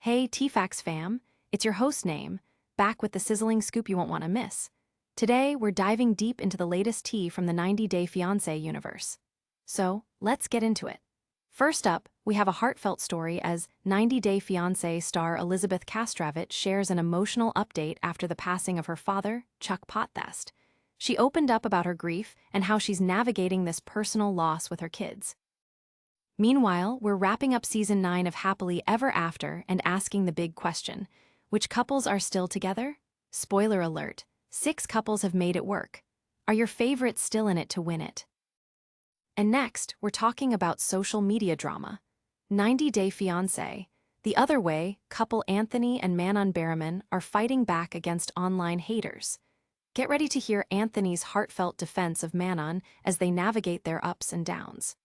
Hey, TFAX fam, it's your host name, back with the sizzling scoop you won't want to miss. Today, we're diving deep into the latest tea from the 90-Day Fiancé universe. So, let's get into it. First up, we have a heartfelt story as 90-Day Fiancé star Elizabeth Castravet shares an emotional update after the passing of her father, Chuck Potthast. She opened up about her grief and how she's navigating this personal loss with her kids. Meanwhile, we're wrapping up Season 9 of Happily Ever After and asking the big question: which couples are still together? Spoiler alert, 6 couples have made it work. Are your favorites still in it to win it? And next, we're talking about social media drama. 90-Day Fiancé. The other way, couple Anthony and Manon Berryman are fighting back against online haters. Get ready to hear Anthony's heartfelt defense of Manon as they navigate their ups and downs.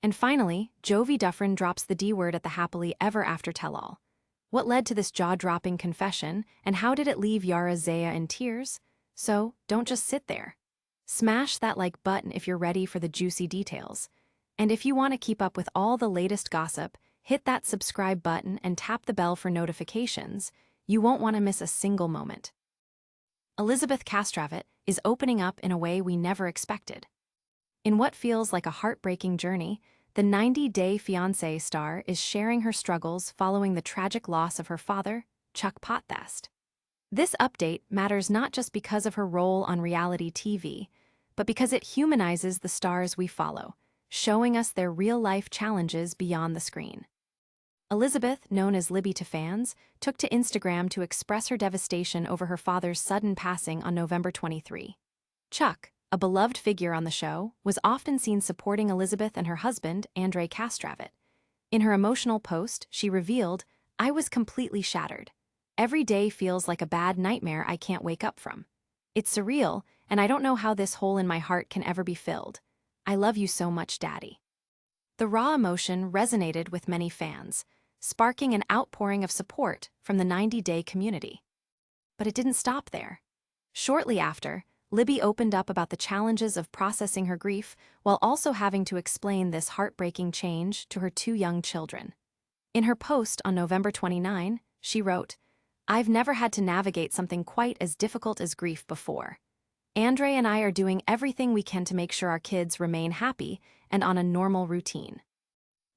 And finally, Jovi Dufren drops the D word at the Happily Ever After tell-all. What led to this jaw-dropping confession, and how did it leave Yara Zaya in tears? So, don't just sit there. Smash that like button if you're ready for the juicy details. And if you want to keep up with all the latest gossip, hit that subscribe button and tap the bell for notifications. You won't want to miss a single moment. Elizabeth Castravet is opening up in a way we never expected. In what feels like a heartbreaking journey, the 90-Day Fiancé star is sharing her struggles following the tragic loss of her father, Chuck Potthast. This update matters not just because of her role on reality TV, but because it humanizes the stars we follow, showing us their real-life challenges beyond the screen. Elizabeth, known as Libby to fans, took to Instagram to express her devastation over her father's sudden passing on November 23. Chuck, a beloved figure on the show, was often seen supporting Elizabeth and her husband, Andre Castravet. In her emotional post, she revealed, "I was completely shattered. Every day feels like a bad nightmare I can't wake up from. It's surreal, and I don't know how this hole in my heart can ever be filled. I love you so much, Daddy." The raw emotion resonated with many fans, sparking an outpouring of support from the 90-Day community. But it didn't stop there. Shortly after, Libby opened up about the challenges of processing her grief while also having to explain this heartbreaking change to her 2 young children. In her post on November 29, she wrote, "I've never had to navigate something quite as difficult as grief before. Andre and I are doing everything we can to make sure our kids remain happy and on a normal routine."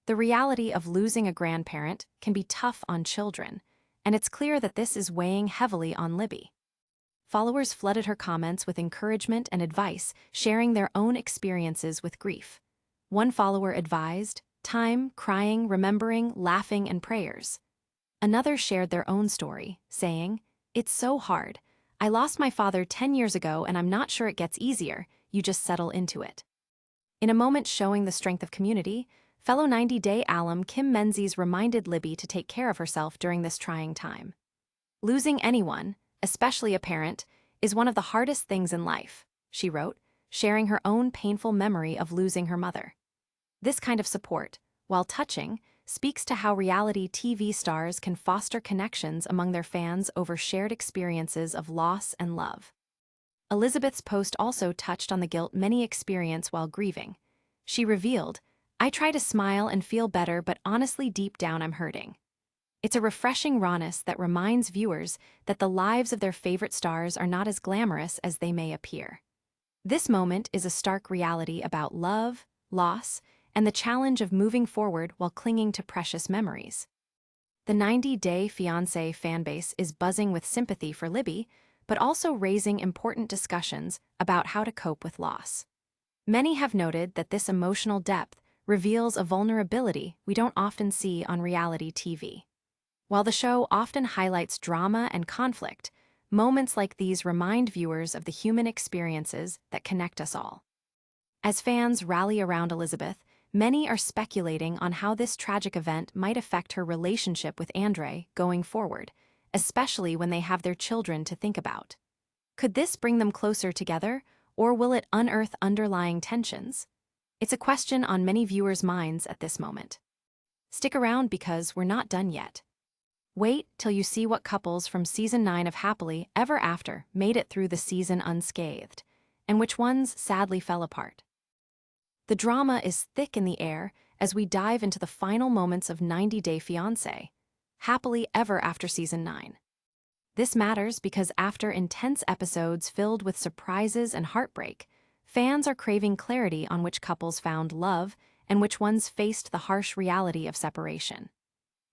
The reality of losing a grandparent can be tough on children, and it's clear that this is weighing heavily on Libby. Followers flooded her comments with encouragement and advice, sharing their own experiences with grief. One follower advised, "Time, crying, remembering, laughing, and prayers." Another shared their own story, saying, "It's so hard. I lost my father 10 years ago and I'm not sure it gets easier, you just settle into it." In a moment showing the strength of community, fellow 90-Day alum Kim Menzies reminded Libby to take care of herself during this trying time. "Losing anyone, especially a parent, is one of the hardest things in life," she wrote, sharing her own painful memory of losing her mother. This kind of support, while touching, speaks to how reality TV stars can foster connections among their fans over shared experiences of loss and love. Elizabeth's post also touched on the guilt many experience while grieving. She revealed, "I try to smile and feel better, but honestly deep down I'm hurting." It's a refreshing rawness that reminds viewers that the lives of their favorite stars are not as glamorous as they may appear. This moment is a stark reality about love, loss, and the challenge of moving forward while clinging to precious memories. The 90-Day Fiancé fanbase is buzzing with sympathy for Libby, but also raising important discussions about how to cope with loss. Many have noted that this emotional depth reveals a vulnerability we don't often see on reality TV. While the show often highlights drama and conflict, moments like these remind viewers of the human experiences that connect us all. As fans rally around Elizabeth, many are speculating on how this tragic event might affect her relationship with Andre going forward, especially when they have their children to think about. Could this bring them closer together, or will it unearth underlying tensions? It's a question on many viewers' minds at this moment. Stick around because we're not done yet. Wait till you see what couples from Season 9 of Happily Ever After made it through the season unscathed, and which ones sadly fell apart. The drama is thick in the air as we dive into the final moments of 90-Day Fiancé. happily ever after Season 9. This matters because after intense episodes filled with surprises and heartbreak, fans are craving clarity on which couples found love and which ones faced the harsh reality of separation.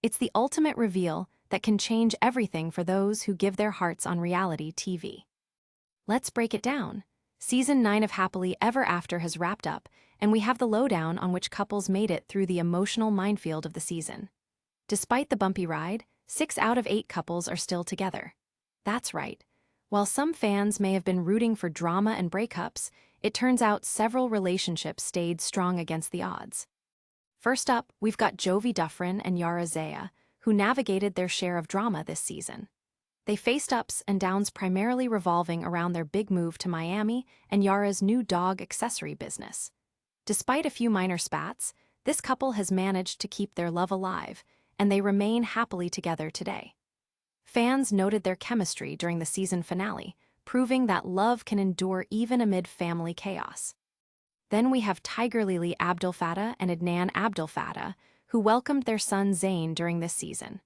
It's the ultimate reveal that can change everything for those who give their hearts on reality TV. Let's break it down. Season 9 of Happily Ever After has wrapped up, and we have the lowdown on which couples made it through the emotional minefield of the season. Despite the bumpy ride, 6 out of 8 couples are still together. That's right. While some fans may have been rooting for drama and breakups, it turns out several relationships stayed strong against the odds. First up, we've got Jovi Dufren and Yara, who navigated their share of drama this season. They faced ups and downs primarily revolving around their big move to Miami and Yara's new dog accessory business. Despite a few minor spats, this couple has managed to keep their love alive, and they remain happily together today. Fans noted their chemistry during the season finale, proving that love can endure even amid family chaos. Then we have Tiger Lily Abdel Fattah and Adnan Abdel Fattah, who welcomed their son Zayn during this season.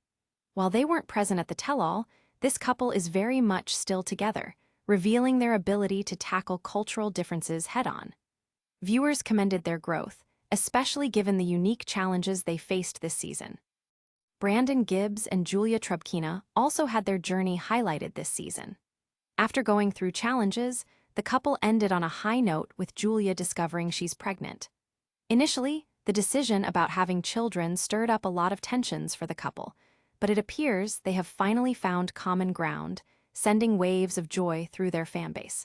While they weren't present at the tell-all, this couple is very much still together, revealing their ability to tackle cultural differences head-on. Viewers commended their growth, especially given the unique challenges they faced this season. Brandon Gibbs and Julia Trubkina also had their journey highlighted this season. After going through challenges, the couple ended on a high note with Julia discovering she's pregnant. Initially, the decision about having children stirred up a lot of tensions for the couple, but it appears they have finally found common ground, sending waves of joy through their fanbase.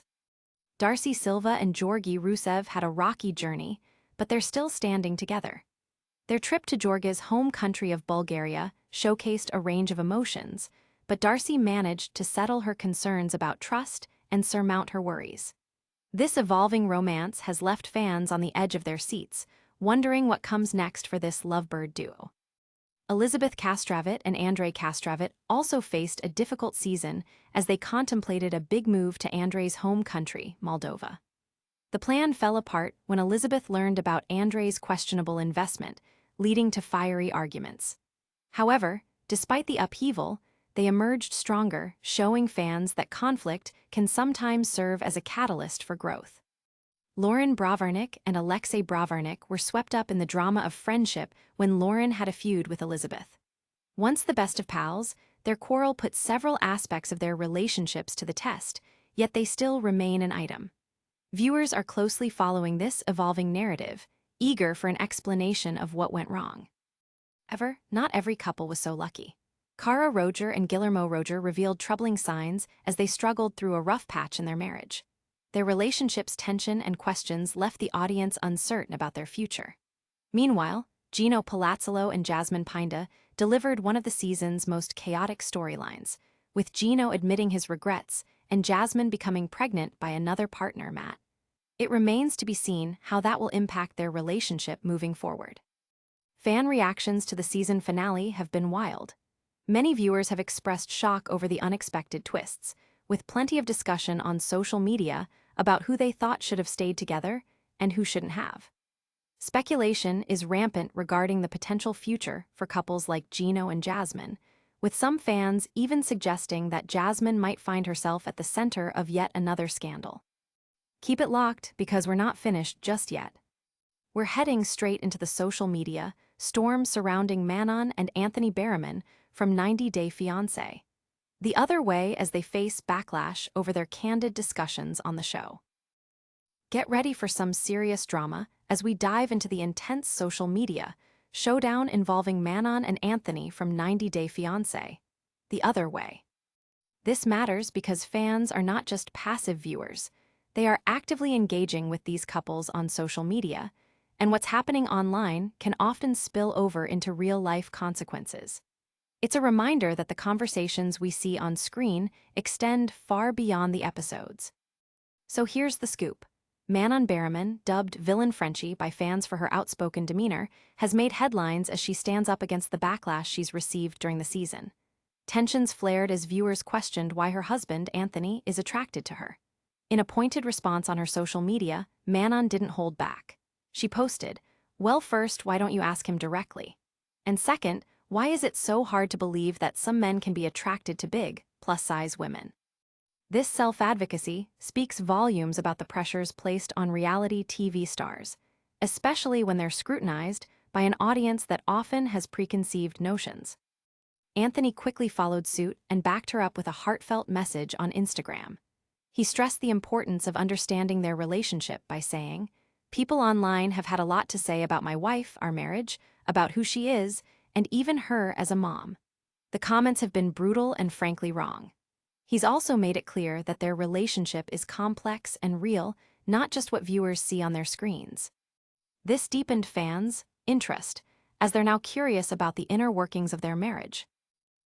Darcy Silva and Georgi Rusev had a rocky journey, but they're still standing together. Their trip to Georgi's home country of Bulgaria showcased a range of emotions, but Darcy managed to settle her concerns about trust and surmount her worries. This evolving romance has left fans on the edge of their seats, wondering what comes next for this lovebird duo. Elizabeth Castravet and Andrei Castravet also faced a difficult season as they contemplated a big move to Andrei's home country, Moldova. The plan fell apart when Elizabeth learned about Andrei's questionable investment, leading to fiery arguments. However, despite the upheaval, they emerged stronger, showing fans that conflict can sometimes serve as a catalyst for growth. Lauren Bravarnik and Alexei Bravarnik were swept up in the drama of friendship when Lauren had a feud with Elizabeth. Once the best of pals, their quarrel put several aspects of their relationships to the test, yet they still remain an item. Viewers are closely following this evolving narrative, eager for an explanation of what went wrong. However, not every couple was so lucky. Cara Roger and Guillermo Roger revealed troubling signs as they struggled through a rough patch in their marriage. Their relationship's tension and questions left the audience uncertain about their future. Meanwhile, Gino Palazzolo and Jasmine Pinda delivered one of the season's most chaotic storylines, with Gino admitting his regrets and Jasmine becoming pregnant by another partner, Matt. It remains to be seen how that will impact their relationship moving forward. Fan reactions to the season finale have been wild. Many viewers have expressed shock over the unexpected twists, with plenty of discussion on social media about who they thought should have stayed together and who shouldn't have. Speculation is rampant regarding the potential future for couples like Gino and Jasmine, with some fans even suggesting that Jasmine might find herself at the center of yet another scandal. Keep it locked because we're not finished just yet. We're heading straight into the social media storm surrounding Manon and Manon Berryman from 90 Day Fiancé. The other way as they face backlash over their candid discussions on the show. Get ready for some serious drama as we dive into the intense social media showdown involving Manon and Anthony from 90 Day Fiancé. The other way. This matters because fans are not just passive viewers. They are actively engaging with these couples on social media, and what's happening online can often spill over into real-life consequences. It's a reminder that the conversations we see on screen extend far beyond the episodes. So here's the scoop. Manon Berryman, dubbed Villain Frenchie by fans for her outspoken demeanor, has made headlines as she stands up against the backlash she's received during the season. Tensions flared as viewers questioned why her husband, Anthony, is attracted to her. In a pointed response on her social media, Manon didn't hold back. She posted, "Well, first, why don't you ask him directly? And second, Why is it so hard to believe that some men can be attracted to big, plus-size women? This self-advocacy speaks volumes about the pressures placed on reality TV stars, especially when they're scrutinized by an audience that often has preconceived notions. Anthony quickly followed suit and backed her up with a heartfelt message on Instagram. He stressed the importance of understanding their relationship by saying, "People online have had a lot to say about my wife, our marriage, about who she is, and even her as a mom. The comments have been brutal and frankly wrong." He's also made it clear that their relationship is complex and real, not just what viewers see on their screens. This deepened fans' interest, as they're now curious about the inner workings of their marriage.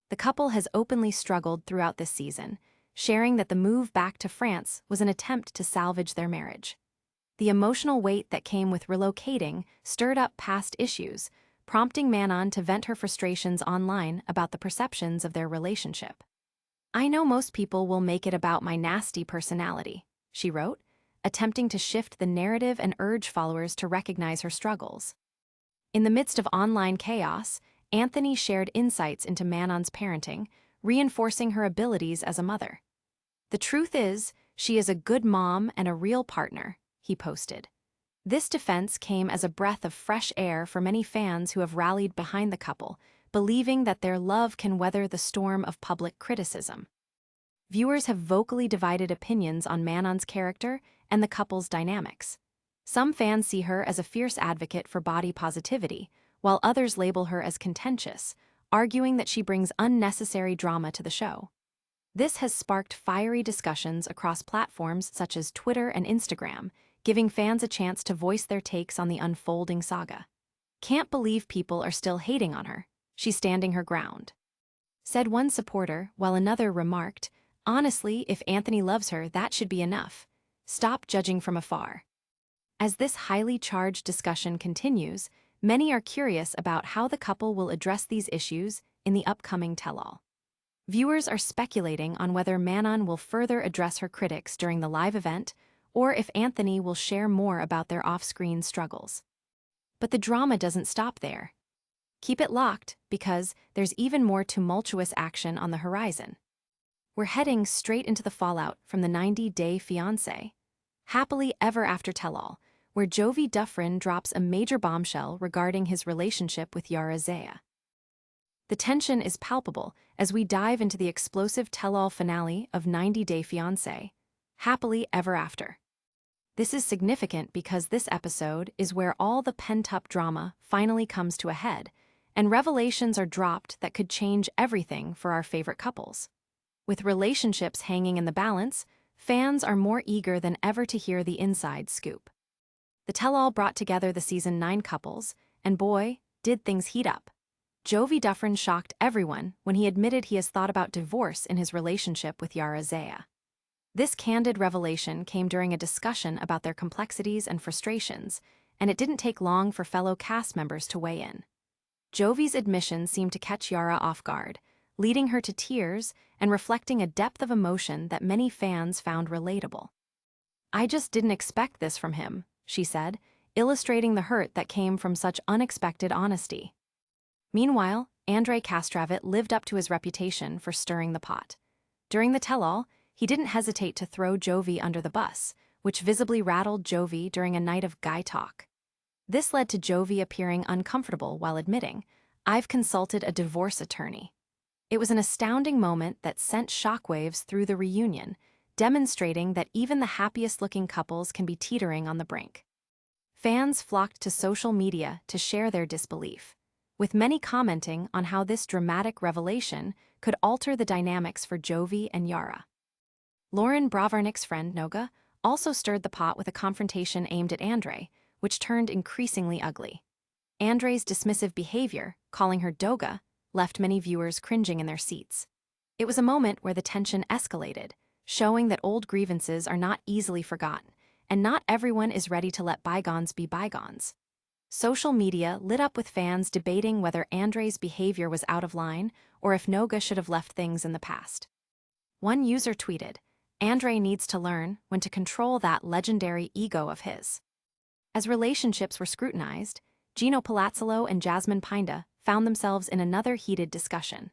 The couple has openly struggled throughout this season, sharing that the move back to France was an attempt to salvage their marriage. The emotional weight that came with relocating stirred up past issues, prompting Manon to vent her frustrations online about the perceptions of their relationship. "I know most people will make it about my nasty personality," she wrote, attempting to shift the narrative and urge followers to recognize her struggles. In the midst of online chaos, Anthony shared insights into Manon's parenting, reinforcing her abilities as a mother. "The truth is, she is a good mom and a real partner," he posted. This defense came as a breath of fresh air for many fans who have rallied behind the couple, believing that their love can weather the storm of public criticism. Viewers have vocally divided opinions on Manon's character and the couple's dynamics. Some fans see her as a fierce advocate for body positivity, while others label her as contentious, arguing that she brings unnecessary drama to the show. This has sparked fiery discussions across platforms such as Twitter and Instagram, giving fans a chance to voice their takes on the unfolding saga. "Can't believe people are still hating on her. She's standing her ground," said one supporter, while another remarked, "Honestly, if Anthony loves her, that should be enough. Stop judging from afar." As this highly charged discussion continues, many are curious about how the couple will address these issues in the upcoming tell-all. Viewers are speculating on whether Manon will further address her critics during the live event, or if Anthony will share more about their off-screen struggles. But the drama doesn't stop there. Keep it locked, because there's even more tumultuous action on the horizon. We're heading straight into the fallout from the 90-day Fiancé, happily ever after tell-all, where Jovi Dufren drops a major bombshell regarding his relationship with Yara. The tension is palpable as we dive into the explosive tell-all finale of 90-day Fiancé, happily ever after. This is significant because this episode is where all the pent-up drama finally comes to a head, and revelations are dropped that could change everything for our favorite couples. With relationships hanging in the balance, fans are more eager than ever to hear the inside scoop. The tell-all brought together the season 9 couples, and boy, did things heat up. Jovi Dufren shocked everyone when he admitted he has thought about divorce in his relationship with Yara. This candid revelation came during a discussion about their complexities and frustrations, and it didn't take long for fellow cast members to weigh in. Jovi's admission seemed to catch Yara off guard, leading her to tears and reflecting a depth of emotion that many fans found relatable. "I just didn't expect this from him," she said, illustrating the hurt that came from such unexpected honesty. Meanwhile, Castravet lived up to his reputation for stirring the pot. During the tell-all, he didn't hesitate to throw Jovi under the bus, which visibly rattled Jovi during a night of guy talk. This led to Jovi appearing uncomfortable while admitting, "I've consulted a divorce attorney." It was an astounding moment that sent shockwaves through the reunion, demonstrating that even the happiest-looking couples can be teetering on the brink. Fans flocked to social media to share their disbelief, with many commenting on how this dramatic revelation could alter the dynamics for Jovi and Yara. Lauren Bravarnik's friend Noga also stirred the pot with a confrontation aimed at Andre, which turned increasingly ugly. Andre's dismissive behavior, calling her Doga, left many viewers cringing in their seats. It was a moment where the tension escalated, showing that old grievances are not easily forgotten, and not everyone is ready to let bygones be bygones. Social media lit up with fans debating whether Andre's behavior was out of line or if Noga should have left things in the past. One user tweeted, "Andre needs to learn when to control that legendary ego of his." As relationships were scrutinized, Gino Palazzolo and Jasmine Pinda found themselves in another heated discussion.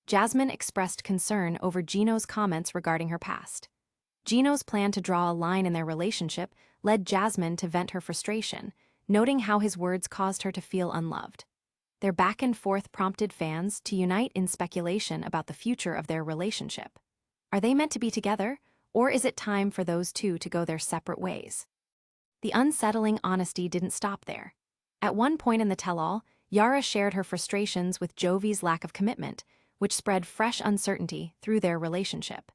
Jasmine expressed concern over Gino's comments regarding her past. Gino's plan to draw a line in their relationship led Jasmine to vent her frustration, noting how his words caused her to feel unloved. Their back and forth prompted fans to unite in speculation about the future of their relationship. Are they meant to be together, or is it time for those two to go their separate ways? The unsettling honesty didn't stop there. At one point in the tell-all, Yara shared her frustrations with Jovi's lack of commitment, which spread fresh uncertainty through their relationship.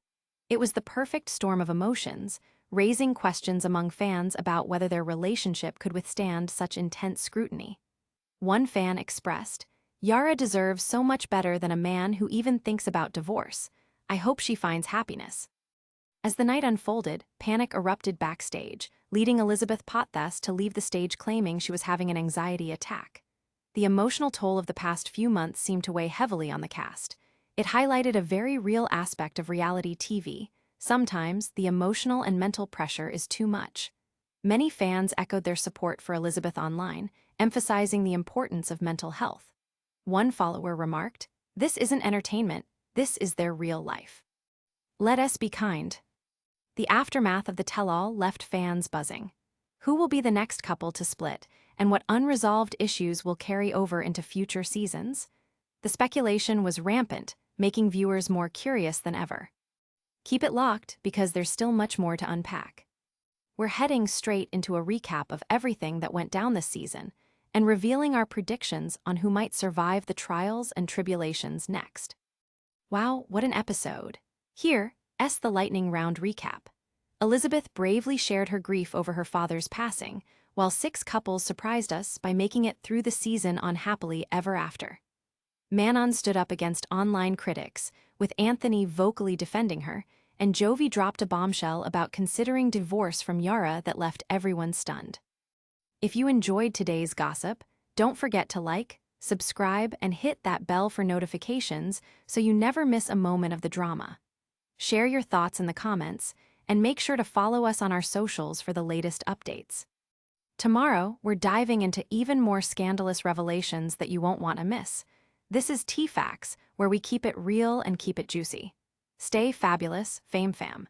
It was the perfect storm of emotions, raising questions among fans about whether their relationship could withstand such intense scrutiny. One fan expressed, "Yara deserves so much better than a man who even thinks about divorce. I hope she finds happiness." As the night unfolded, panic erupted backstage, leading Elizabeth Potthast to leave the stage claiming she was having an anxiety attack. The emotional toll of the past few months seemed to weigh heavily on the cast. It highlighted a very real aspect of reality TV. Sometimes, the emotional and mental pressure is too much. Many fans echoed their support for Elizabeth online, emphasizing the importance of mental health. One follower remarked, "This isn't entertainment, this is their real life." Let us be kind. The aftermath of the tell-all left fans buzzing. Who will be the next couple to split, and what unresolved issues will carry over into future seasons? The speculation was rampant, making viewers more curious than ever. Keep it locked because there's still much more to unpack. We're heading straight into a recap of everything that went down this season and revealing our predictions on who might survive the trials and tribulations next. Wow, what an episode! Here, the lightning round recap. Elizabeth bravely shared her grief over her father's passing, while 6 couples surprised us by making it through the season on happily ever after. Manon stood up against online critics, with Anthony vocally defending her, and Jovi dropped a bombshell about considering divorce from Yara that left everyone stunned. If you enjoyed today's gossip, don't forget to like, subscribe, and hit that bell for notifications so you never miss a moment of the drama. Share your thoughts in the comments, and make sure to follow us on our socials for the latest updates. Tomorrow, we're diving into even more scandalous revelations that you won't want to miss. This is T-Facts, where we keep it real and keep it juicy. Stay fabulous, Fame Fam.